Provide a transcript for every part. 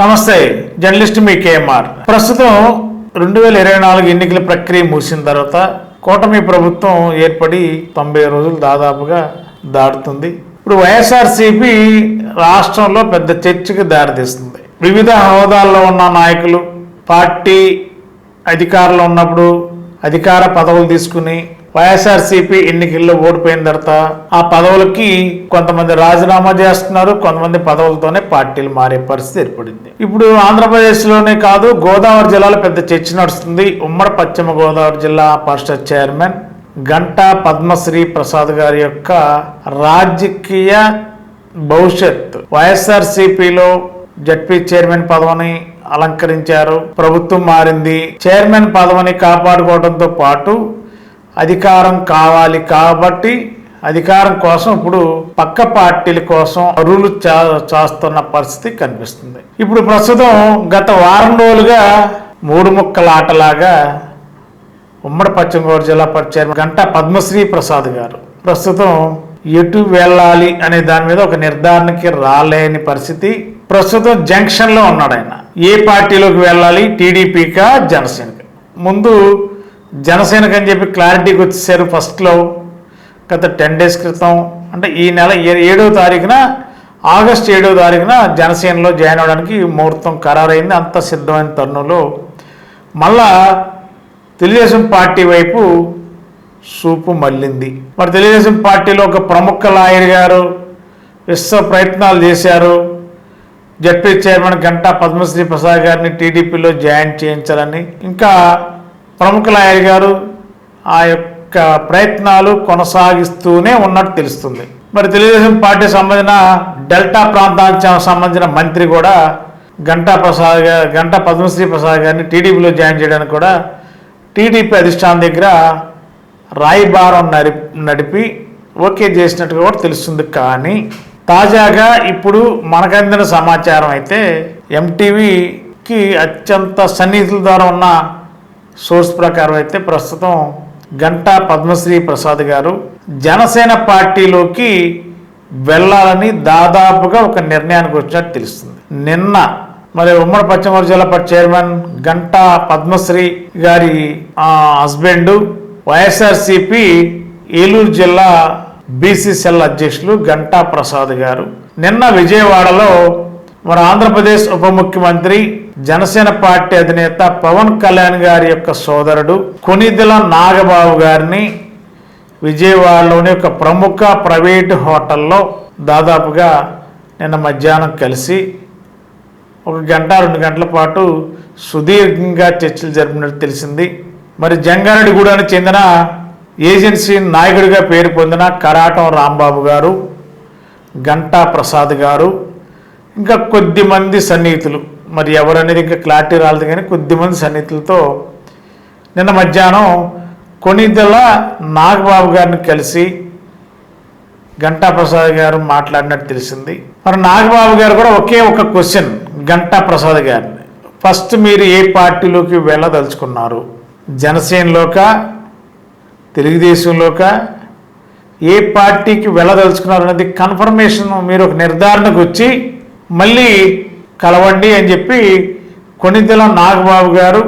నమస్తే, జర్నలిస్ట్ మీ కేఎంఆర్. ప్రస్తుతం 2024 ఎన్నికల ప్రక్రియ ముగిసిన తర్వాత కూటమి ప్రభుత్వం ఏర్పడి 90 రోజులు దాదాపుగా దాటుతుంది. ఇప్పుడు వైఎస్ఆర్సీపీ రాష్ట్రంలో పెద్ద చర్చకు దారితీస్తుంది. వివిధ హోదాల్లో ఉన్న నాయకులు పార్టీ అధికారంలో ఉన్నప్పుడు అధికార పదవులు తీసుకుని వైఎస్ఆర్సీపీ ఎన్నికల్లో ఓడిపోయిన తర్వాత ఆ పదవులకి కొంతమంది రాజీనామా చేస్తున్నారు, కొంతమంది పదవులతోనే పార్టీలు మారే పరిస్థితి ఏర్పడింది. ఇప్పుడు ఆంధ్రప్రదేశ్లోనే కాదు, గోదావరి జిల్లాలో పెద్ద చర్చ నడుస్తుంది. ఉమ్మడి పశ్చిమ గోదావరి జిల్లా పరిషత్ చైర్మన్ గంటా పద్మశ్రీ ప్రసాద్ గారి యొక్క రాజకీయ భవిష్యత్. వైఎస్ఆర్సీపీలో జడ్పీ చైర్మన్ పదవిని అలంకరించారు, ప్రభుత్వం మారింది. చైర్మన్ పదవిని కాపాడుకోవడంతో పాటు అధికారం కావాలి కాబట్టి అధికారం కోసం ఇప్పుడు పక్క పార్టీల కోసం అరువులు చేస్తున్న పరిస్థితి కనిపిస్తుంది. ఇప్పుడు ప్రస్తుతం గత వారం రోజులుగా మూడు ముక్కల ఆటలాగా ఉమ్మడి పశ్చిమ గోదావరి జిల్లా చైర్మన్ గంటా పద్మశ్రీ ప్రసాద్ గారు ప్రస్తుతం ఎటు వెళ్ళాలి అనే దాని మీద ఒక నిర్ధారణకి రాలేని పరిస్థితి. ప్రస్తుతం జంక్షన్లో ఉన్నాడు ఆయన. ఏ పార్టీలోకి వెళ్ళాలి, టీడీపీకా జనసేనకి? ముందు జనసేనకు అని చెప్పి క్లారిటీకి వచ్చేసారు ఫస్ట్లో. గత 10 days క్రితం, అంటే ఈ నెల 7వ తారీఖున, ఆగస్టు 7వ తారీఖున జనసేనలో జాయిన్ అవ్వడానికి ముహూర్తం ఖరారైంది. అంత సిద్ధమైన తరుణంలో మళ్ళా తెలుగుదేశం పార్టీ వైపు చూపు మళ్ళింది. మరి తెలుగుదేశం పార్టీలో ఒక ప్రముఖ లాయర్ గారు విశ్వ ప్రయత్నాలు చేశారు. జడ్పీ చైర్మన్ గంటా పద్మశ్రీ ప్రసాద్ గారిని టీడీపీలో జాయిన్ చేయించాలని. ఇంకా ప్రముఖ లాయర్ గారు ఆ యొక్క ప్రయత్నాలు కొనసాగిస్తూనే ఉన్నట్టు తెలుస్తుంది. మరి తెలుగుదేశం పార్టీ సంబంధించిన డెల్టా ప్రాంతానికి సంబంధించిన మంత్రి కూడా గంటా పద్మశ్రీ ప్రసాద్ గారిని టీడీపీలో జాయిన్ చేయడానికి కూడా టీడీపీ అధిష్టానం దగ్గర రాయబారం నడిపి ఓకే చేసినట్టుగా కూడా తెలుస్తుంది. కానీ తాజాగా ఇప్పుడు మనకందిన సమాచారం అయితే ఎంటీవీకి అత్యంత సన్నిహితుల ద్వారా ఉన్న సోర్స్ ప్రకారం అయితే ప్రస్తుతం గంటా పద్మశ్రీ ప్రసాద్ గారు జనసేన పార్టీలోకి వెళ్ళాలని దాదాపుగా ఒక నిర్ణయానికి వచ్చినట్టు తెలుస్తుంది. నిన్న మరి ఉమ్మడి పశ్చిమ గోదావరి జిల్లా చైర్మన్ గంటా పద్మశ్రీ గారి హస్బెండ్ వైఎస్ఆర్సీపీ ఏలూరు జిల్లా బీసీసీఎల్ అధ్యక్షులు గంటా ప్రసాద్ గారు నిన్న విజయవాడలో మరి ఆంధ్రప్రదేశ్ ఉప ముఖ్యమంత్రి జనసేన పార్టీ అధినేత పవన్ కళ్యాణ్ గారి యొక్క సోదరుడు కొనిదెల నాగబాబు గారిని విజయవాడలోని ఒక ప్రముఖ ప్రైవేటు హోటల్లో దాదాపుగా నిన్న మధ్యాహ్నం కలిసి 1 గంట 2 గంటల పాటు సుదీర్ఘంగా చర్చలు జరిపినట్టు తెలిసింది. మరి జంగారెడ్డిగూడానికి చెందిన ఏజెన్సీ నాయకుడిగా పేరు పొందిన కరాటం రాంబాబు గారు, గంటా ప్రసాద్ గారు, ఇంకా కొద్దిమంది సన్నిహితులు, మరి ఎవరనేది ఇంకా క్లారిటీ రాలేదు కానీ కొద్దిమంది సన్నిహితులతో నిన్న మధ్యాహ్నం కొనిదెల నాగబాబు గారిని కలిసి గంటా ప్రసాద్ గారు మాట్లాడినట్టు తెలిసింది. మరి నాగబాబు గారు కూడా ఒకే ఒక క్వశ్చన్ గంటా ప్రసాద్ గారిని, ఫస్ట్ మీరు ఏ పార్టీలోకి వెళ్ళదలుచుకున్నారు? జనసేనలోకా, తెలుగుదేశంలోకా, ఏ పార్టీకి వెళ్ళదలుచుకున్నారు అనేది కన్ఫర్మేషన్ మీరు ఒక నిర్ధారణకు వచ్చి మళ్ళీ కలవండి అని చెప్పి కొనిదెల నాగబాబు గారు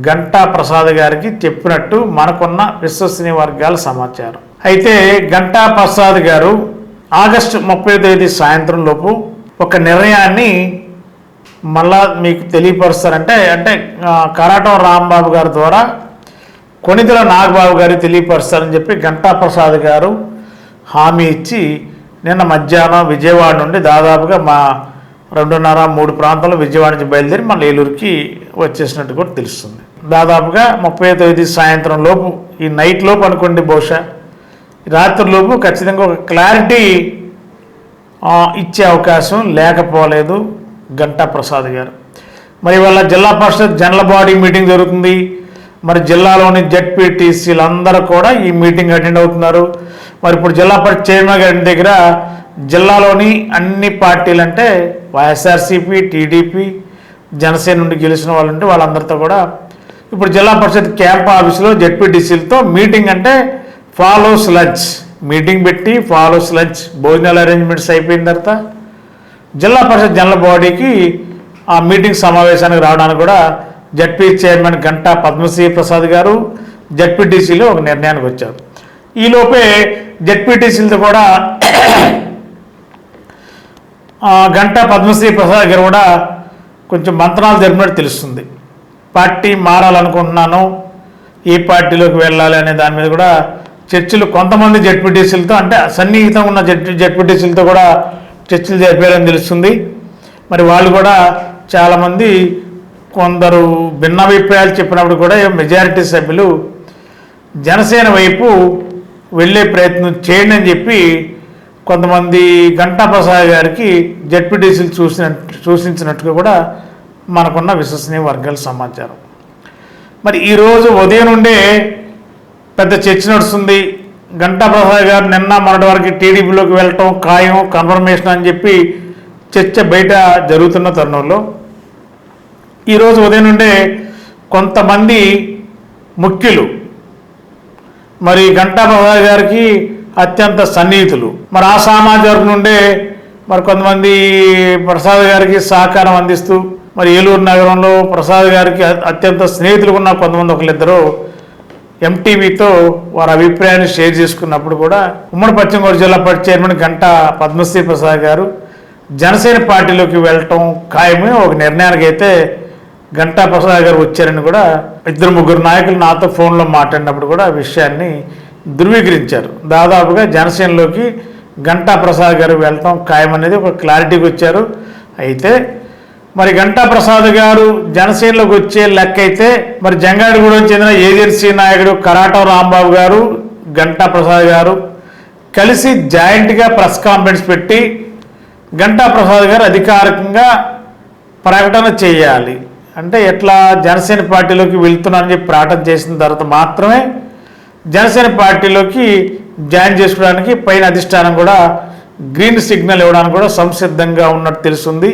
గంటా ప్రసాద్ గారికి చెప్పినట్టు మనకున్న విశ్వసనీయ వర్గాల సమాచారం. అయితే గంటా ప్రసాద్ గారు ఆగస్టు 30వ తేదీ సాయంత్రం లోపు ఒక నిర్ణయాన్ని మళ్ళా మీకు తెలియపరుస్తారంటే కరాటం రాంబాబు గారి ద్వారా కొనిదెల నాగబాబు గారు తెలియపరుస్తారని చెప్పి గంటా ప్రసాద్ గారు హామీ ఇచ్చి నిన్న మధ్యాహ్నం విజయవాడ నుండి దాదాపుగా మా 2:30-3 ప్రాంతంలో విజయవాడ నుంచి బయలుదేరి మన ఏలూరుకి వచ్చేసినట్టు కూడా తెలుస్తుంది. దాదాపుగా 30వ తేదీ సాయంత్రం లోపు, ఈ నైట్ లోపు అనుకోండి, బహుశా రాత్రి లోపు ఖచ్చితంగా ఒక క్లారిటీ ఇచ్చే అవకాశం లేకపోలేదు గంటా ప్రసాద్ గారు. మరి ఇవాళ జిల్లా పరిషత్ జనరల్ బాడీ మీటింగ్ జరుగుతుంది. మరి జిల్లాలోని జడ్పీటీసీలందరూ కూడా ఈ మీటింగ్ అటెండ్ అవుతున్నారు. మరి ఇప్పుడు జిల్లా పరిషత్ చైర్మన్ గారి దగ్గర జిల్లాలోని అన్ని పార్టీలు అంటే వైఎస్ఆర్సీపీ, టీడీపీ, జనసేన నుండి గెలిచిన వాళ్ళు ఉంటే వాళ్ళందరితో కూడా ఇప్పుడు జిల్లా పరిషత్ క్యాంప్ ఆఫీసులో జడ్పీటీసీలతో మీటింగ్, అంటే ఫాలోస్ లంచ్ మీటింగ్ పెట్టి ఫాలోస్ లంచ్ భోజనాల అరేంజ్మెంట్స్ అయిపోయిన తర్వాత జిల్లా పరిషత్ జనరల్ బాడీకి ఆ మీటింగ్ సమావేశానికి రావడానికి కూడా జడ్పీ చైర్మన్ గంటా పద్మశ్రీ ప్రసాద్ గారు జడ్పీటీసీలో ఒక నిర్ణయానికి వచ్చారు. ఈలోపే జడ్పీటీసీలతో కూడా గంటా పద్మశ్రీ ప్రసాద్ గారు కూడా కొంచెం మంత్రాలు జరిపినట్టు తెలుస్తుంది. పార్టీ మారాలనుకుంటున్నాను, ఏ పార్టీలోకి వెళ్ళాలి అనే దాని మీద కూడా చర్చలు కొంతమంది జడ్పీటీసీలతో, అంటే సన్నిహితంగా ఉన్న జడ్పీటీసీలతో కూడా చర్చలు జరిపారని తెలుస్తుంది. మరి వాళ్ళు కూడా చాలామంది కొందరు భిన్నాభిప్రాయాలు చెప్పినప్పుడు కూడా మెజారిటీ సభ్యులు జనసేన వైపు వెళ్ళే ప్రయత్నం చేయండి అని చెప్పి కొంతమంది గంటా ప్రసాద్ గారికి జడ్పీటీసీలు సూచించినట్టుగా కూడా మనకున్న విశ్వసనీయ వర్గాల సమాచారం. మరి ఈరోజు ఉదయం నుండే పెద్ద చర్చ నడుస్తుంది. గంటా ప్రసాద్ గారు నిన్న మొన్నటి వరకు టీడీపీలోకి వెళ్ళటం ఖాయం, కన్ఫర్మేషన్ అని చెప్పి చర్చ బయట జరుగుతున్న తరుణంలో ఈరోజు ఉదయం నుండే కొంతమంది ముఖ్యులు మరి గంటా ప్రసాద్ గారికి అత్యంత సన్నిహితులు, మరి ఆ సామాజిక వర్గం నుండే మరి కొంతమంది ప్రసాద్ గారికి సహకారం అందిస్తూ, మరి ఏలూరు నగరంలో ప్రసాద్ గారికి అత్యంత స్నేహితులు ఉన్న కొంతమంది ఒకరిద్దరు ఎంటీవీతో వారి అభిప్రాయాన్ని షేర్ చేసుకున్నప్పుడు కూడా ఉమ్మడి పశ్చిమ గోదావరి జిల్లా పరిషత్ చైర్మన్ గంటా పద్మశ్రీ ప్రసాద్ గారు జనసేన పార్టీలోకి వెళ్ళటం ఖాయమే ఒక నిర్ణయానికి అయితే గంటా ప్రసాద్ గారు వచ్చారని కూడా 2-3 నాయకులు నాతో ఫోన్లో మాట్లాడినప్పుడు కూడా విషయాన్ని ధృవీకరించారు. దాదాపుగా జనసేనలోకి గంటా ప్రసాద్ గారు వెళ్ళటం ఖాయమనేది ఒక క్లారిటీకి వచ్చారు. అయితే మరి గంటా ప్రసాద్ గారు జనసేనలోకి వచ్చే లెక్క అయితే మరి జంగారెడ్డిగూడెం చెందిన ఏజెన్సీ నాయకుడు కరాటం రాంబాబు గారు, గంటా ప్రసాద్ గారు కలిసి జాయింట్గా ప్రెస్ కాన్ఫరెన్స్ పెట్టి గంటా ప్రసాద్ గారు అధికారికంగా ప్రకటన చేయాలి, అంటే ఎట్లా జనసేన పార్టీలోకి వెళ్తున్నానని చెప్పి ప్రకటన చేసిన తర్వాత మాత్రమే జనసేన పార్టీలోకి జాయిన్ చేసుకోవడానికి పైన అధిష్టానం కూడా గ్రీన్ సిగ్నల్ ఇవ్వడానికి కూడా సంసిద్ధంగా ఉన్నట్టు తెలుస్తుంది.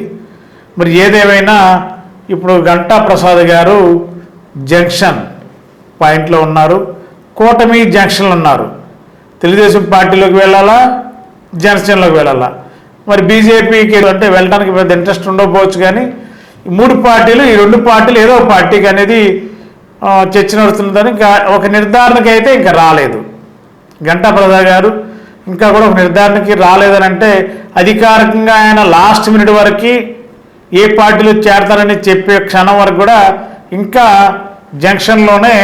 మరి ఏదేమైనా ఇప్పుడు గంటా ప్రసాద్ గారు జంక్షన్ పాయింట్లో ఉన్నారు, కూటమి జంక్షన్లు ఉన్నారు. తెలుగుదేశం పార్టీలోకి వెళ్ళాలా, జనసేనలోకి వెళ్ళాలా, మరి బీజేపీకి అంటే వెళ్ళడానికి పెద్ద ఇంట్రెస్ట్ ఉండకపోవచ్చు. కానీ ఈ 3 పార్టీలు, ఈ 2 పార్టీలు ఏదో పార్టీకి అనేది చర్చ నడుస్తున్నదని ఇంకా ఒక నిర్ధారణకి అయితే ఇంకా రాలేదు. గంటా ప్రసాద్ గారు ఇంకా కూడా ఒక నిర్ధారణకి రాలేదని అంటే అధికారికంగా ఆయన లాస్ట్ మినిట్ వరకు ఏ పార్టీలో చేరతారని చెప్పే క్షణం వరకు కూడా ఇంకా జంక్షన్లోనే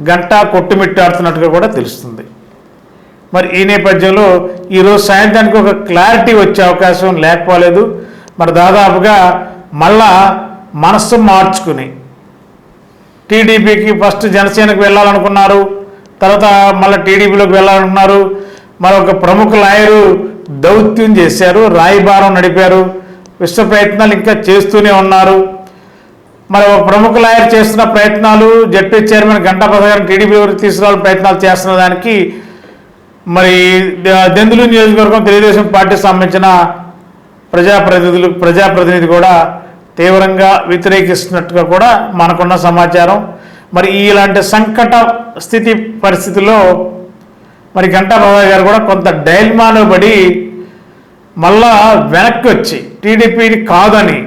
గంటా కొట్టుమిట్టాడుతున్నట్టుగా కూడా తెలుస్తుంది. మరి ఈ నేపథ్యంలో ఈరోజు సాయంత్రానికి ఒక క్లారిటీ వచ్చే అవకాశం లేకపోలేదు. మరి దాదాపుగా మళ్ళా మనస్సు మార్చుకుని టీడీపీకి ఫస్ట్ జనసేనకు వెళ్ళాలనుకున్నారు, తర్వాత మళ్ళీ టీడీపీలోకి వెళ్ళాలనుకున్నారు. మరొక ప్రముఖ లాయరు దౌత్యం చేశారు, రాయబారం నడిపారు, విశ్వ ప్రయత్నాలు ఇంకా చేస్తూనే ఉన్నారు. మరి ఒక ప్రముఖ లాయర్ చేస్తున్న ప్రయత్నాలు జడ్పీ చైర్మన్ గంటా ప్రసాద్ గారిని టీడీపీలోకి తీసుకురావాలని ప్రయత్నాలు చేస్తున్న దానికి మరి దెందులూరు నియోజకవర్గం తెలుగుదేశం పార్టీకి సంబంధించిన ప్రజాప్రతినిధి కూడా తీవ్రంగా వ్యతిరేకిస్తున్నట్టుగా కూడా మనకున్న సమాచారం. మరి ఇలాంటి సంకట స్థితి పరిస్థితుల్లో మరి గంటా ప్రసాద్ గారు కూడా కొంత డైల్మాలో పడి మళ్ళా వెనక్కి వచ్చి టీడీపీని కాదని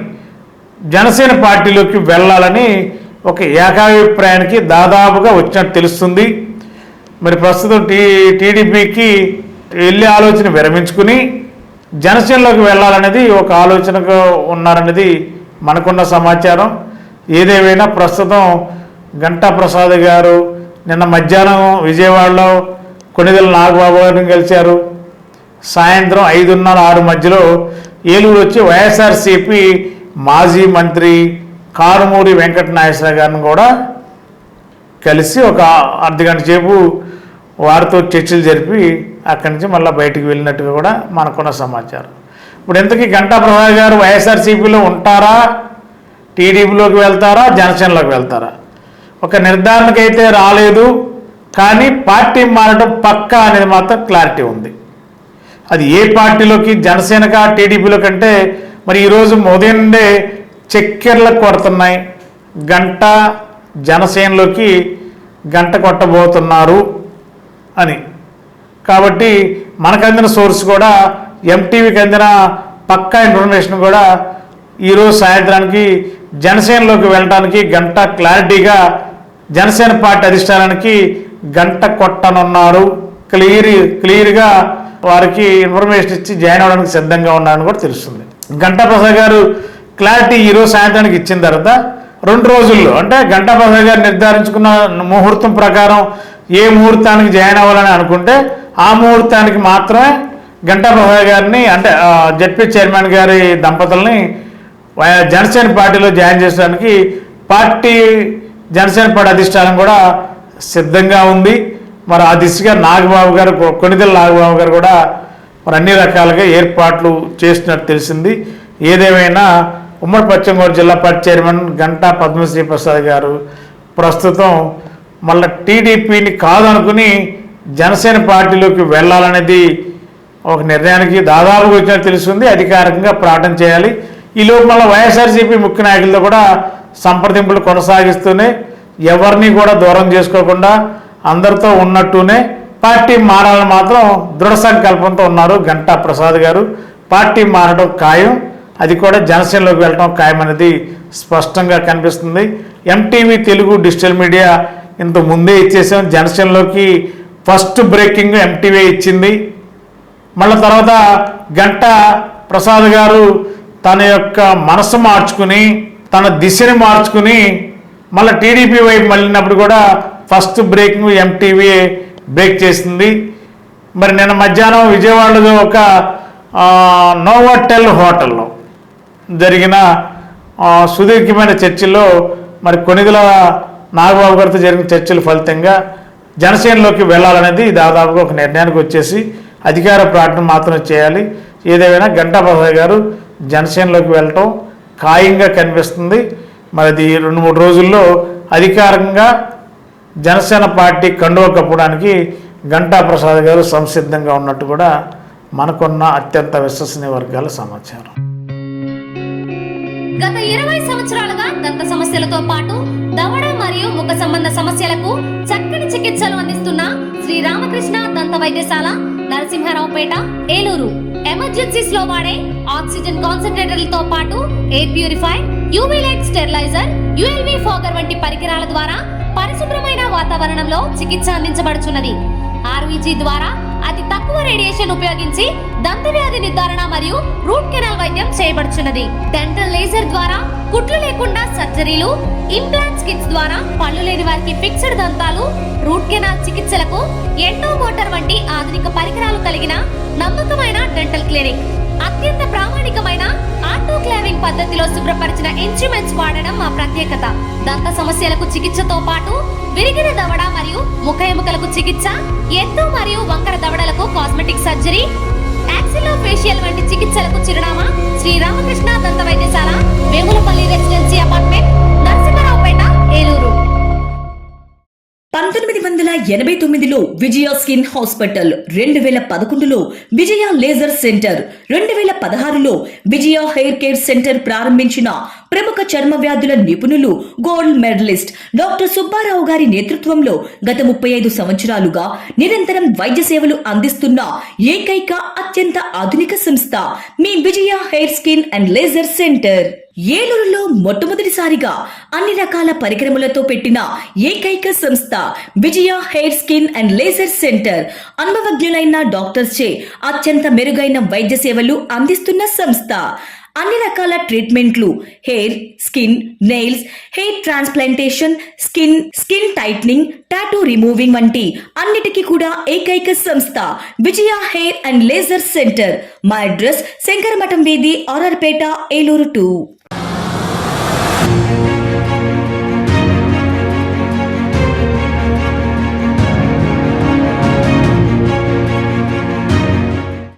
జనసేన పార్టీలోకి వెళ్ళాలని ఒక ఏకాభిప్రాయానికి దాదాపుగా వచ్చినట్టు తెలుస్తుంది. మరి ప్రస్తుతం టీడీపీకి వెళ్ళే ఆలోచన విరమించుకుని జనసేనలోకి వెళ్ళాలనేది ఒక ఆలోచనగా ఉన్నారనేది మనకున్న సమాచారం. ఏదేమైనా ప్రస్తుతం గంటా ప్రసాద్ గారు నిన్న మధ్యాహ్నం విజయవాడలో కొణిదెల నాగబాబు గారిని కలిశారు. సాయంత్రం 5:30-6 మధ్యలో ఏలూరు వచ్చి వైఎస్ఆర్సీపీ మాజీ మంత్రి కారుమూరి వెంకట నాగేశ్వర గారిని కూడా కలిసి ఒక అర్ధగంట సేపు వారితో చర్చలు జరిపి అక్కడి నుంచి మళ్ళీ బయటికి వెళ్ళినట్టుగా కూడా మనకున్న సమాచారం. ఇప్పుడు ఇంతకీ గంటా ప్రసాద్ గారు వైఎస్ఆర్సీపీలో ఉంటారా, టీడీపీలోకి వెళ్తారా, జనసేనలోకి వెళ్తారా ఒక నిర్ధారణకైతే రాలేదు. కానీ పార్టీ మారడం పక్కా అనేది మాత్రం క్లారిటీ ఉంది. అది ఏ పార్టీలోకి, జనసేనకా టీడీపీలో కంటే మరి ఈరోజు ఉదయం నుండే చక్కెర్లకు కొడుతున్నాయి. గంటా జనసేనలోకి గంట కొట్టబోతున్నారు అని. కాబట్టి మనకు అందిన సోర్స్ కూడా, ఎంటీవీకి అందిన పక్కా ఇన్ఫర్మేషన్ కూడా ఈరోజు సాయంత్రానికి జనసేనలోకి వెళ్ళడానికి గంట క్లారిటీగా జనసేన పార్టీ అధిష్టానానికి గంట కొట్టనున్నారు. క్లియర్గా వారికి ఇన్ఫర్మేషన్ ఇచ్చి జాయిన్ అవ్వడానికి సిద్ధంగా ఉన్నారని కూడా తెలుస్తుంది. గంటా ప్రసాద్ గారు క్లారిటీ ఈరోజు సాయంత్రానికి ఇచ్చిన తర్వాత 2 రోజుల్లో, అంటే గంటా ప్రసాద్ గారు నిర్ధారించుకున్న ముహూర్తం ప్రకారం ఏ ముహూర్తానికి జాయిన్ అవ్వాలని అనుకుంటే ఆ ముహూర్తానికి మాత్రమే గంటా ప్రసాద్ గారిని, అంటే జడ్పీ చైర్మన్ గారి దంపతుల్ని జనసేన పార్టీలో జాయిన్ చేయడానికి జనసేన పార్టీ అధిష్టానం కూడా సిద్ధంగా ఉంది. మరి ఆ దిశగా నాగబాబు గారు, కొణిదెల నాగబాబు గారు కూడా మరి అన్ని రకాలుగా ఏర్పాట్లు చేసినట్టు తెలిసింది. ఏదేమైనా ఉమ్మడి పశ్చిమ గోదావరి జిల్లా పార్టీ చైర్మన్ గంటా పద్మశ్రీ ప్రసాద్ గారు ప్రస్తుతం మళ్ళీ టీడీపీని కాదనుకుని జనసేన పార్టీలోకి వెళ్ళాలనేది ఒక నిర్ణయానికి దాదాపుగా వచ్చినట్టు తెలుస్తుంది. అధికారికంగా ప్రకటన చేయాలి. ఈలోపు మళ్ళీ వైఎస్ఆర్సీపీ ముఖ్య నాయకులతో కూడా సంప్రదింపులు కొనసాగిస్తూనే ఎవరిని కూడా దూరం చేసుకోకుండా అందరితో ఉన్నట్టునే పార్టీ మారాలని మాత్రం దృఢ సంకల్పంతో ఉన్నారు గంటా ప్రసాద్ గారు. పార్టీ మారడం ఖాయం, అది కూడా జనసేనలోకి వెళ్ళడం ఖాయం అనేది స్పష్టంగా కనిపిస్తుంది. ఎంటీవీ తెలుగు డిజిటల్ మీడియా ఇంత ముందే ఇచ్చేసాం. జనసేనలోకి ఫస్ట్ బ్రేకింగ్ ఎంటీవీ ఇచ్చింది. మళ్ళీ తర్వాత గంటా ప్రసాద్ గారు తన యొక్క మనసు మార్చుకుని, తన దిశని మార్చుకుని మళ్ళీ టీడీపీ వైపు మళ్ళినప్పుడు కూడా ఫస్ట్ బ్రేకింగ్ ఎంటీవీ బ్రేక్ చేసింది. మరి నిన్న మధ్యాహ్నం విజయవాడలో ఒక నోవాటెల్ హోటల్లో జరిగిన సుదీర్ఘమైన చర్చల్లో మరి కొణిదెల నాగబాబు గారితో జరిగిన చర్చల ఫలితంగా జనసేనలోకి వెళ్ళాలనేది దాదాపుగా ఒక నిర్ణయానికి వచ్చేసి అధికార ప్రకటన మాత్రం చేయాలి. ఏదేమైనా గంటా ప్రసాద్ గారు జనసేనలోకి వెళ్ళటం ఖాయంగా కనిపిస్తుంది. మరి అది 2-3 రోజుల్లో అధికారికంగా జనసేన పార్టీ కండువ కప్పడానికి గంటా ప్రసాద్ గారు సంసిద్ధంగా ఉన్నట్టు కూడా మనకున్న అత్యంత విశ్వసనీయ వర్గాల సమాచారం. గత 20 సంవత్సరాలుగా దంత సమస్యలతో పాటు దవడ మరియు ముఖ సంబంధ సమస్యలకు చక్కని చికిత్సలు అందిస్తున్న శ్రీ రామకృష్ణ దంత వైద్యశాల, నరసింహారావుపేట, ఏలూరు. ఎమర్జెన్సీస్ లో వాడే ఆక్సిజన్ కాన్సంట్రేటర్లతో పాటు air purifier, UV light steriliser, ULV fogger వంటి పరికరాల ద్వారా పరిశుభ్రమైన వాతావరణంలో చికిత్స అందించబడుచున్నది. ఆర్వీజీ ద్వారా అతి తక్కువ రేడియేషన్ ఉపయోగించి దంత వ్యాధి నిర్ధారణ మరియు రూట్ కెనాల్ వైద్యం చేయబడుచున్నది. డెంటల్ లేజర్ ద్వారా కుట్లు లేకుండా సర్జరీలు, ఇంప్లాంట్స్ కిట్స్ ద్వారా పళ్ళు లేని వారికి ఫిక్స్డ్ దంతాలు, రూట్ కెనాల్ చికిత్సలకు ఎండో మోటార్ వంటి ఆధునిక పరికరాలు కలిగిన నమ్మకమైన డెంటల్ క్లినిక్. అత్యంత ప్రామాణికమైన ఆటోక్లావింగ్ పద్ధతిలో శుభ్రపరిచిన ఇన్స్ట్రుమెంట్స్ వాడడం మా ప్రత్యేకత. దంత సమస్యలకు చికిత్సతో పాటు విరిగిన దవడ మరియు ముఖ ఎముకలకు చికిత్స, ఎత్తు మరియు వంకర దవడలకు కాస్మెటిక్ సర్జరీ, యాక్సిలో ఫేషియల్ వంటి చికిత్సలకు చిరునామా శ్రీ రామకృష్ణ దంత వైద్యశాల, వేములపల్లి రెసిడెన్సీ అపార్ట్మెంట్, నరసింహారావుపేట, ఏలూరు. 1989లో విజయ స్కిన్ హాస్పిటల్, 2011లో విజయ లేజర్ సెంటర్, 2016లో విజయ హెయిర్ కేర్ సెంటర్ ప్రారంభించిన ప్రముఖ చర్మ వ్యాధుల నిపుణులు, గోల్డ్ మెడలిస్ట్ డాక్టర్ సుబ్బారావు గారి నేతృత్వంలో గత 35 సంవత్సరాలుగా నిరంతరం వైద్య సేవలు అందిస్తున్న ఏకైక అత్యంత ఆధునిక సంస్థ మీ Vijaya hair skin and laser centre. ఏలూరులో మొట్టమొదటిసారిగా అన్ని రకాల పరికరములతో పెట్టిన ఏకైక సంస్థ Vijaya hair skin and laser centre. అనుభవజ్ఞులైన డాక్టర్స్ చే అత్యంత మెరుగైన వైద్య సేవలు అందిస్తున్న సంస్థ. అన్ని రకాల ట్రీట్మెంట్లు, hair, skin, nails, hair transplantation, skin tightening, tattoo removing వంటి అన్నిటికీ కూడా ఏకైక సంస్థ Vijaya hair and laser centre. మా అడ్రస్ శంకరమఠం వీధి, ఆర్ఆర్పేట, ఏలూరు 2.